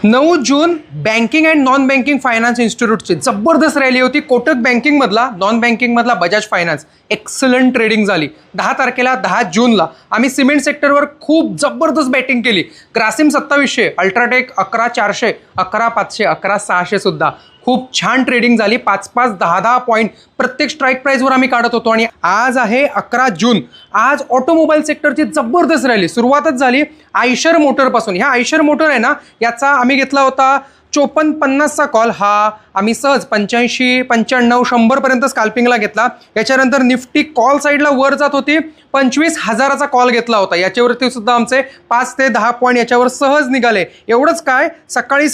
9 June banking and non banking finance इन्स्टिट्यूटची जबरदस्त rally होती. कोटक बँकिंगमधला, नॉन बँकिंगमधला बजाज फायनान्स एक्सलंट ट्रेडिंग झाली. 10 तारखेला 10 जूनला आम्ही सिमेंट सेक्टरवर खूप जबरदस्त बॅटिंग केली. ग्रासिम 2700, अल्ट्राटेक 11400, 11500, 11600 सुद्धा खूप छान ट्रेडिंग झाली. 5-5, 10-10 पॉईंट प्रत्येक स्ट्राईक प्राईजवर आम्ही काढत होतो. आणि आज आहे 11 जून. आज ऑटोमोबाईल सेक्टरची जबरदस्त रॅली सुरुवातच झाली आयशर मोटरपासून. ह्या आयशर मोटर आहे ना, याचा आम्ही घेतला होता 54-50चा कॉल. हा आम्ही सहज 85, 95, 100पर्यंत स्काल्पिंगला घेतला. याच्यानंतर निफ्टी कॉल साईडला वर जात होती. 25,000चा कॉल घेतला होता. याच्यावरती सुद्धा आमचे 5 ते 10 पॉईंट याच्यावर सहज निघाले. एवढंच काय, सकाळी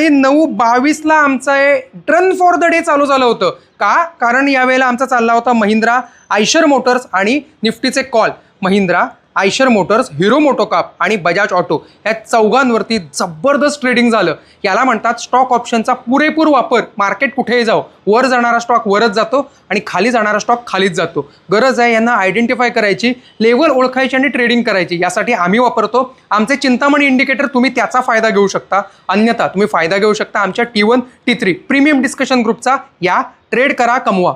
9:22ला आमचं रन फॉर द डे चालू झालं होतं. का? कारण यावेळेला आमचा चालला होता महिंद्रा, आयशर मोटर्स आणि निफ्टीचे call. Mahindra, Eicher Motors, Hero MotoCorp आणि बजाज ऑटो या चौघांवरती जबरदस्त ट्रेडिंग झालं. याला म्हणतात स्टॉक ऑप्शनचा पुरेपूर वापर. मार्केट कुठेही जाओ, वर जाणारा स्टॉक वरच जातो आणि खाली जाणारा स्टॉक खालीच जातो. गरज आहे यांना आयडेंटिफाय करायची, लेवल ओळखायची आणि ट्रेडिंग करायची. यासाठी आम्ही वापरतो आमचे चिंतामणी इंडिकेटर. तुम्ही त्याचा फायदा घेऊ शकता. अन्यथा तुम्ही फायदा घेऊ शकता आमच्या T1, T3 प्रीमियम डिस्कशन ग्रुपचा. या ट्रेड करा, कमवा.